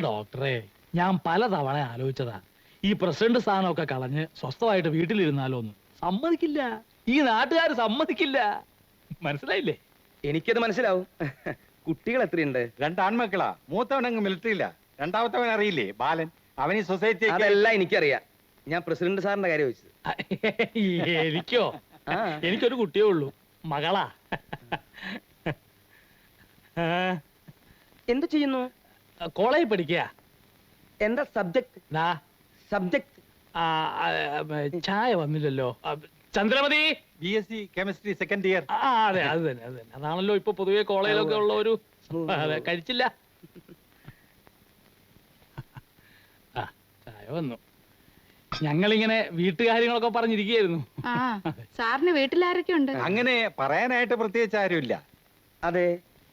ഡോക്ടറെ, ഞാൻ പലതവണ ആലോചിച്ചതാ ഈ പ്രസിഡന്റ് സ്ഥാനമൊക്കെ കളഞ്ഞ് സ്വസ്ഥമായിട്ട് വീട്ടിലിരുന്നാലോ ഒന്ന്. സമ്മതിക്കില്ല, ഈ നാട്ടുകാർ സമ്മതിക്കില്ല. മനസ്സിലായില്ലേ? എനിക്കത് മനസ്സിലാവും. കുട്ടികൾ എത്രയുണ്ട്? 2 ആൺമക്കളാ. മൂത്തവനങ്ങ് മിലിറ്ററിയില്ല. രണ്ടാമത്തവൻ അറിയില്ലേ, ബാലൻ. അവന് സൊസൈറ്റി. അതെല്ലാം എനിക്കറിയാം. ഞാൻ പ്രസിഡന്റ് സാറിന്റെ കാര്യം ചോദിച്ചത്. എനിക്കോ? എനിക്കൊരു കുട്ടിയേ ഉള്ളൂ, മകളാ. എന്ത് ചെയ്യുന്നു? കോളേജിൽ പഠിക്കുക. എന്താ സബ്ജക്ട്? സബ്ജക്ട് ചായ വന്നില്ലല്ലോ. Chandramathi, BSc chemistry second year. അതെ, അത് തന്നെ, അത് തന്നെ. അതാണല്ലോ ഇപ്പൊ പൊതുവെ കോളേജിലൊക്കെ ഉള്ള ഒരു. അതെ, കഴിച്ചില്ല. ചായ വന്നു. ഞങ്ങളിങ്ങനെ വീട്ടുകാര്യങ്ങളൊക്കെ പറഞ്ഞിരിക്കുകയായിരുന്നു. സാറിന് വീട്ടിലാരൊക്കെ ഉണ്ട്? അങ്ങനെ പറയാനായിട്ട് പ്രത്യേകിച്ച് ആരുമില്ല. അതെ,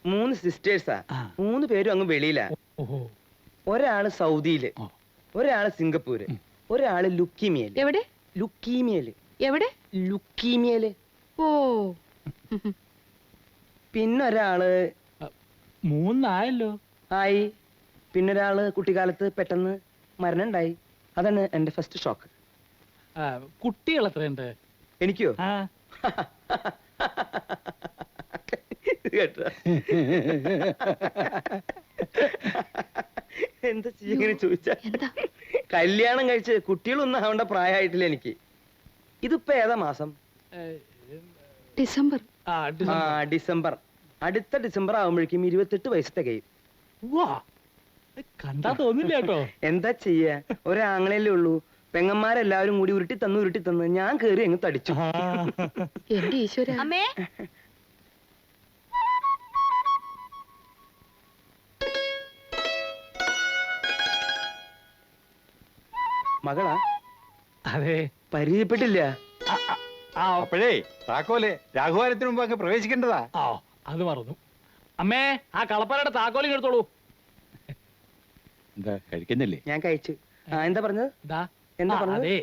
3 സിസ്റ്റേഴ്സാ. 3 പേരും അങ്ങ് വെളിയിലാ. ഒരാള് സൗദിയില്, ഒരാള് സിംഗപ്പൂര്, ഒരാള് ലുക്കീമിയല്. എവിടെ? ലുക്കീമിയല്. എവിടെ? ലുക്കീമിയല്. ഓ. പിന്നൊരാള് 3 ആയല്ലോ. ആയി. പിന്നൊരാള് കുട്ടിക്കാലത്ത് പെട്ടെന്ന് മരണം ഉണ്ടായി. അതാണ് എന്റെ ഫസ്റ്റ് ഷോക്ക്. കുട്ടികൾ എത്രയുണ്ട്? എനിക്കോ? എന്താ ചെയ്യങ്ങനെ ചോദിച്ചാ? കല്യാണം കഴിച്ച് കുട്ടികളൊന്നും ആവേണ്ട പ്രായമായിട്ടില്ല എനിക്ക്. ഇതിപ്പോ ഏതാ മാസം? ഡിസംബർ. ഡിസംബർ. അടുത്ത ഡിസംബർ ആവുമ്പോഴേക്കും 28 വയസ്സ് തികയും. കണ്ടാ തോന്നില്ല കേട്ടോ. എന്താ ചെയ്യാ, ഒരാങ്ങളല്ലേ ഉള്ളൂ. പെങ്ങന്മാരെല്ലാവരും കൂടി ഉരുട്ടി തന്ന് ഞാൻ കേറി അങ്ങ് തടിച്ചു. എന്റെ ഈശ്വര. അമ്മേ, മകളാ? അതെ. പരിചയപ്പെട്ടില്ല. അപ്പോഴേ താക്കോല് രാഘുവാരത്തിന് മുമ്പ് പ്രവേശിക്കേണ്ടതാ. അത് മറന്നു. അമ്മേ, ആ കളപ്പനയുടെ താക്കോലിങ് എടുത്തോളൂ. എന്താ കഴിക്കുന്നില്ലേ? ഞാൻ കഴിച്ചു. എന്താ പറഞ്ഞത്? എന്താ പറഞ്ഞത്? അതെ,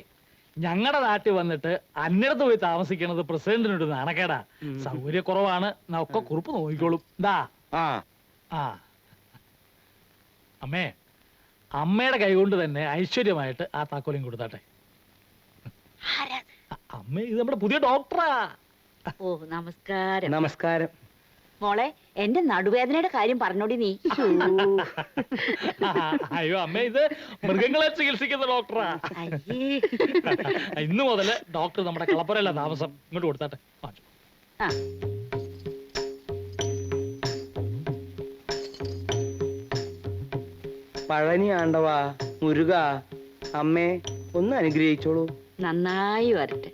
ഞങ്ങളുടെ നാട്ടിൽ വന്നിട്ട് അന്യടത്ത് പോയി താമസിക്കണത് പ്രസിഡന്റിനൊരു നാണക്കേടാ. സൗകര്യക്കുറവാണ്. ഒക്കെ കുറിപ്പ് നോക്കിക്കോളും. അമ്മേ, അമ്മയുടെ കൈകൊണ്ട് തന്നെ ഐശ്വര്യമായിട്ട് ആ താക്കോലിങ് കൊടുത്താട്ടെ. അമ്മേ, ഇത് നമ്മുടെ പുതിയ ഡോക്ടറാ. ഓ, നമസ്കാരം. നമസ്കാരം. മോളെ, എന്റെ നടുവേദനയുടെ കാര്യം പറഞ്ഞോടി നീ. അയ്യോ അമ്മേ, ഇത് മൃഗങ്ങളെ ചികിത്സിക്കുന്ന ഡോക്ടറാ. ഇന്ന് മുതല് ഡോക്ടർ നമ്മുടെ കളപ്പുരല്ല താമസം. ഇങ്ങോട്ട് കൊടുത്താട്ടെ. പഴനി ആണ്ടവാ, മുരുക, അമ്മേ ഒന്ന് അനുഗ്രഹിച്ചോളൂ. നന്നായി വരട്ടെ.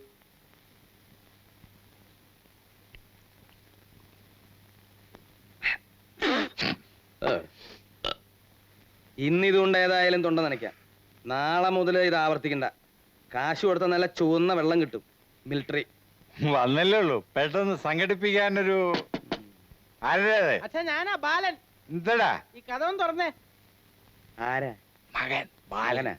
ഇന്നിതുകൊണ്ട് ഏതായാലും തൊണ്ട നനയ്ക്കാം. നാളെ മുതൽ ഇത് ആവർത്തിക്കണ്ട. കാശ് കൊടുത്ത നല്ല ചുവന്ന വെള്ളം കിട്ടും. മിലിറ്ററി വന്നല്ലേ ഉള്ളൂ, പെട്ടെന്ന് സംഘടിപ്പിക്കാനൊരു. ഞാനാ ബാലൻ. എന്താടാ ഈ കഥ ഒന്ന് തുറന്നേ. ആരാ? മകൻ ബാലനാ?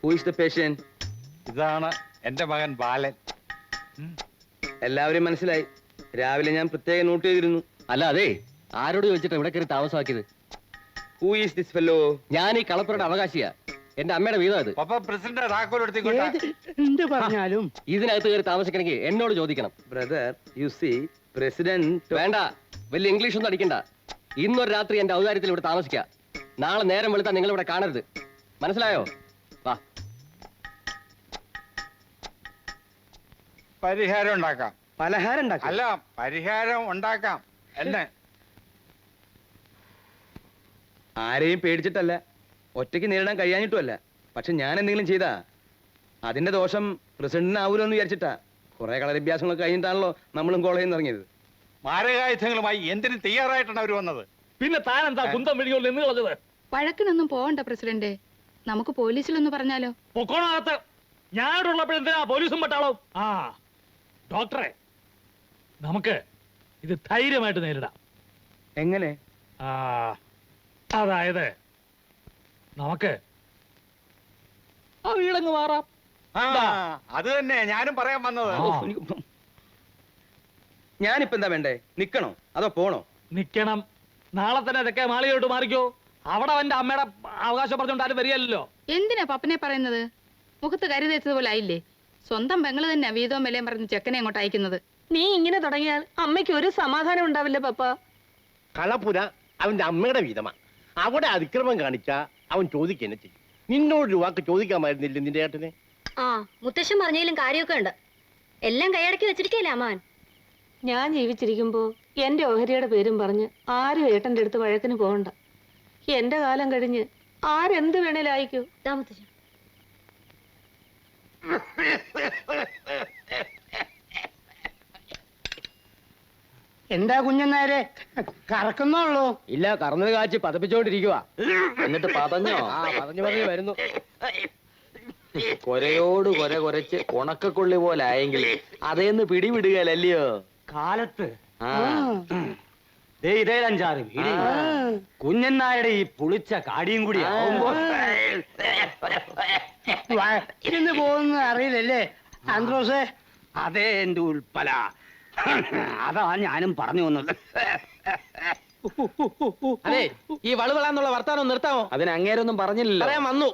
Who is the patient? ഇതാണ് എന്റെ മകൻ ബാലൻ. എല്ലാവരും മനസ്സിലായി. രാവിലെ ഞാൻ പ്രത്യേകം നോട്ട് ചെയ്തിരുന്നു. അല്ല, അതെ, ആരോട് ചോദിച്ചിട്ട് ഇവിടെ കയറി താമസമാക്കിയത്? Who is this fellow? ഞാൻ ഈ കളപ്പുരയുടെ അവകാശിയാ. എന്റെ അമ്മയുടെ വീതം അത്. പ്രസിഡന്റ് താക്കോൽ എടുത്തിക്കൊണ്ടാ. എന്ത് പറഞ്ഞാലും ഇതിനകത്ത് കയറി താമസിക്കണമെങ്കിൽ എന്നോട് ചോദിക്കണം. Brother, you see, president. വേണ്ട, വലിയ ഇംഗ്ലീഷ് ഒന്നും അടിക്കണ്ട. ഇന്നൊരു രാത്രി എന്റെ ഔദാര്യത്തിൽ ഇവിടെ താമസിക്കാം. നാളെ നേരം വെളുത്താൽ നിങ്ങൾ ഇവിടെ കാണരുത്. മനസ്സിലായോ? വാ. പരിഹാരം ഉണ്ടാക്കാം. പലഹാരം ഉണ്ടാക്കാം. അല്ല, പരിഹാരം ഉണ്ടാക്കാം. എന്നെ ആരെയും പേടിച്ചിട്ടല്ല, ഒറ്റയ്ക്ക് നേരിടാൻ കഴിയാഞ്ഞിട്ടുമല്ല. പക്ഷെ ഞാൻ എന്തെങ്കിലും ചെയ്താ അതിന്റെ ദോഷം പ്രസിഡന്റിനാവൂലോ എന്ന് വിചാരിച്ചിട്ടാ. കുറെ കളരഭ്യാസങ്ങളൊക്കെ കഴിഞ്ഞിട്ടാണല്ലോ നമ്മളും കോളേജിൽ നിന്ന് ഇറങ്ങിയത്. മാരകായുധങ്ങളുമായി എന്തിനും തയ്യാറായിട്ടാണ് അവർ വന്നത്. പിന്നെ താൻ എന്താ കുന്തം വിളിയോണ്ട് എന്ന് കളഞ്ഞത്? വഴക്കിനൊന്നും പോകണ്ട പ്രസിഡന്റ്. നമുക്ക് പോലീസിലൊന്ന് പറഞ്ഞാലോ? പൊക്കോണകത്ത്. ഞാനുള്ളപ്പോഴെന്തിനാ പോലീസും പട്ടാളവും? ഡോക്ടറെ, നമുക്ക് ഇത് ധൈര്യമായിട്ട് നേരിടാം. എങ്ങനെ? ആ, അതായത് നമുക്ക് ആ വീടങ്ങ് മാറാം. ആ, അത് തന്നെ ഞാനും പറയാൻ വന്നത്. ആ. ഞാനിപ്പോ എന്താ വേണ്ടേ? നിക്കണോ അതോ പോണോ? നിക്കണം. നാളെ തന്നെ ഇതൊക്കെ മാളികയോട്ട് മാറിക്കോ. അവിടെ അവന്റെ അമ്മയുടെ അവകാശം പറഞ്ഞുകൊണ്ട് ആരും വരികയല്ലോ. എന്തിനാ പപ്പനെ പറയുന്നത്? മുഖത്ത് കരി തേച്ചതുപോലെ ആയില്ലേ? സ്വന്തം പെങ്ങള് തന്നെ വീതവും വിലയും പറഞ്ഞ് ചെക്കനെ അങ്ങോട്ട് അയക്കുന്നത്. നീ ഇങ്ങനെ തുടങ്ങിയാൽ അമ്മയ്ക്ക് ഒരു സമാധാനം ഉണ്ടാവില്ല പപ്പ. കളപ്പുര അവന്റെ അമ്മയുടെ വീതമാ. അവിടെ അതിക്രമം കാണിച്ചാ അവൻ ചോദിക്കുക ചെയ്യും. നിന്നോടൊരു വാക്ക് ചോദിക്കാമായിരുന്നില്ല നിന്റെ ഏട്ടനെ? ആ മുത്തശ്ശൻ പറഞ്ഞതിലും കാര്യമൊക്കെ ഉണ്ട്. എല്ലാം കൈയടക്കി വെച്ചിരിക്കല്ലേ അമ്മാൻ. ഞാൻ ജീവിച്ചിരിക്കുമ്പോ എന്റെ ഓഹരിയുടെ പേരും പറഞ്ഞ് ആരും ഏട്ടന്റെ അടുത്ത് വഴക്കിന് പോകണ്ട. എന്റെ കാലം കഴിഞ്ഞ് ആരെന്ത് വേണേലും അയക്കൂ. ഇതാ മുത്തശ്ശൻ. എന്താ കുഞ്ഞനാരെ കറക്കുന്നുള്ളൂ? ഇല്ല, കറന്നത് കാച്ചി പതപ്പിച്ചോണ്ടിരിക്കുക. എന്നിട്ട് പതഞ്ഞോ? ആ, പതഞ്ഞു പറഞ്ഞു വരുന്നു. കൊരയോട് കൊര കൊരച്ച് ഉണക്കക്കൊള്ളി പോലെ ആയെങ്കിൽ അതേന്ന് പിടിവിടുകയല്ലയോ കാലത്ത് ഇതേ അഞ്ചാറ് വീട് കുഞ്ഞന്നായുടെ ഈ പുളിച്ച കാടിയും കൂടി ആവുമ്പോ വഴക്കിന് പോകുന്ന അറിയില്ലല്ലേ ആന്ത്രോസേ? അതേ എന്റെ ഉൾപ്പല. അതാ ഞാനും പറഞ്ഞു വന്നത്. അതെ, ഈ വളുവളാന്നുള്ള വർത്താനം നിർത്താമോ? അതിന് അങ്ങേരൊന്നും പറഞ്ഞില്ലല്ലോ. പറയാൻ വന്നു.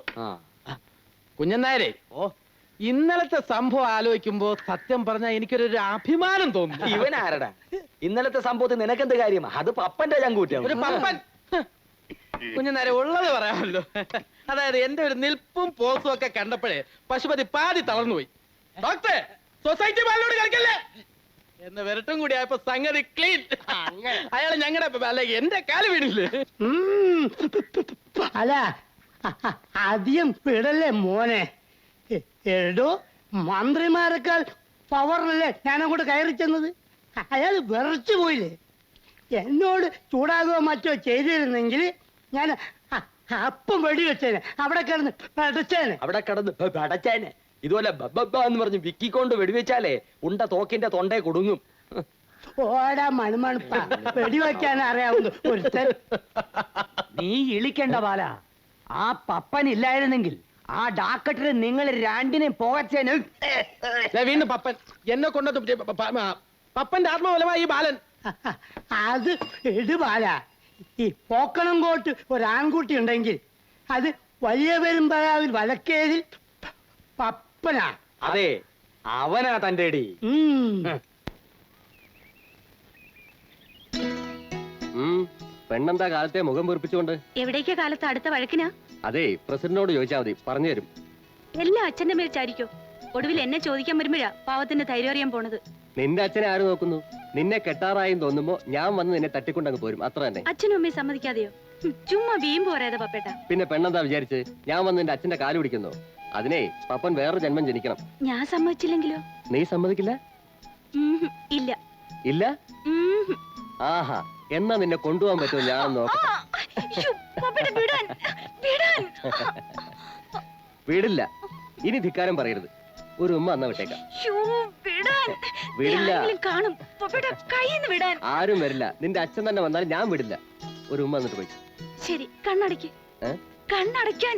കുഞ്ഞന്നായരെ, ഇന്നലത്തെ സംഭവം ആലോചിക്കുമ്പോ സത്യം പറഞ്ഞാൽ എനിക്കൊരു അഭിമാനം തോന്നുന്നു. ഇവൻ ആരടാ? ഇന്നലത്തെ സംഭവത്തിൽ നിനക്കെന്ത് കാര്യം? അത് പപ്പന്റെ ചങ്കൂറ്റം. ഒരു പപ്പൻ. കുഞ്ഞന്നാരെ, ഉള്ളത് പറയാമല്ലോ. അതായത് എന്റെ ഒരു നിൽപ്പും പോസും ഒക്കെ കണ്ടപ്പോഴേ പശുപതി പാതി തളർന്നുപോയി. ഡോക്ടറെ, സൊസൈറ്റി ബാലിനോട് കളിക്കല്ലേ എന്ന് വിരട്ടും കൂടി ആയപ്പോ സംഗതി ക്ലീൻ. അയാള് ഞങ്ങളുടെ അല്ല എന്റെ കാല് വീണില്ലേ? അല്ല അധികം വിടല്ലേ മോനെ. എടോ, മന്ത്രിമാരെക്കാൾ പവറിലല്ലേ ഞാനങ്ങോട്ട് കയറി ചെന്നത്. അയാൾ വിറച്ചു പോയില്ലേ? എന്നോട് ചൂടാകുകയോ മറ്റോ ചെയ്തിരുന്നെങ്കിൽ ഞാൻ അപ്പം വെടിവെച്ചേനെ. അവിടെ കിടന്ന് അടച്ചേനെ. അവിടെ കിടന്ന് അടച്ചേനെ. ഇതുപോലെ എന്ന് പറഞ്ഞ് വിക്കിക്കൊണ്ട് വെടിവെച്ചാലേ ഉണ്ട തോക്കിന്റെ തൊണ്ടേ കൊടുങ്ങും. ഓടാ മണുമണുപ്പ, വെടിവെക്കാൻ അറിയാവുന്ന ഒരുത്തൻ. നീ ഇളിക്കണ്ട ബാല. ആ പപ്പൻ ഇല്ലായിരുന്നെങ്കിൽ ആ ഡാക്കറ്റിന് നിങ്ങൾ രണ്ടിനെയും പോകച്ചേന്. വീണ്ടും പപ്പൻ എന്നെ കൊണ്ടത് പപ്പന്റെ ആത്മബലമായി ഈ ബാലൻ. അത് ഇടുപാല. ഈ പോക്കണം കോട്ട് ഒരാൺകുട്ടി ഉണ്ടെങ്കിൽ അത് വലിയ പെരുമ്പഴാവിൽ വലക്കേതിൽ പപ്പനാ. അതെ, അവനാ തന്റെ അടി. പെണ്ണെന്താ കാലത്തെ മുഖം വീർപ്പിച്ചുകൊണ്ട്? എവിടേക്കാ കാലത്ത് അടുത്ത വഴക്കിനാ? അതെ, പ്രസിഡന്റിനോട് ചോദിച്ചാൽ മതി, പറഞ്ഞു തരും. എല്ലാം അച്ഛന്റെ മേൽ ചാരിക്കോ. ഒടുവിൽ എന്നെ ചോദിക്കാൻ വരുമ്പോഴാ പാവത്തിന്റെ ധൈര്യം അറിയാൻ പോണത്. നിന്റെ അച്ഛനെ ആര് നോക്കുന്നു? നിന്നെ കെട്ടാറായും തോന്നുമ്പോ ഞാൻ വന്ന് നിന്നെ തട്ടിക്കൊണ്ടങ്ങ് പോരും, അത്ര തന്നെ. അച്ഛനും അമ്മയും സമ്മതിക്കാതെയോ? ചുമ്മാ വീമ്പ് പറയാതെ പപ്പേട്ട. പിന്നെ പെണ്ണെന്താ വിചാരിച്ച് ഞാൻ വന്ന് നിന്റെ അച്ഛന്റെ കാല് പിടിക്കുന്നു? അതിനെ പപ്പൻ വേറൊരു ജന്മം ജനിക്കണം. ഞാൻ സമ്മതിച്ചില്ലെങ്കിലോ? നീ സമ്മതിക്കില്ല? ഇല്ല. ഇല്ല? ആഹാ, എന്നാ നിന്നെ കൊണ്ടുപോകാൻ പറ്റുമോ ഞാൻ നോക്കാം. വീടില്ല. ഇനി ധിക്കാരം പറയരുത്. ഒരു ഉമ്മ അന്ന വിട്ടേക്കാം. വിടില്ല. ആരും വരില്ല. നിന്റെ അച്ഛൻ തന്നെ വന്നാലും ഞാൻ വിടില്ല. ഒരു ഉമ്മ എന്നിട്ട് പോയി. ശരി, കണ്ണടയ്ക്ക്. കണ്ണടയ്ക്കാൻ.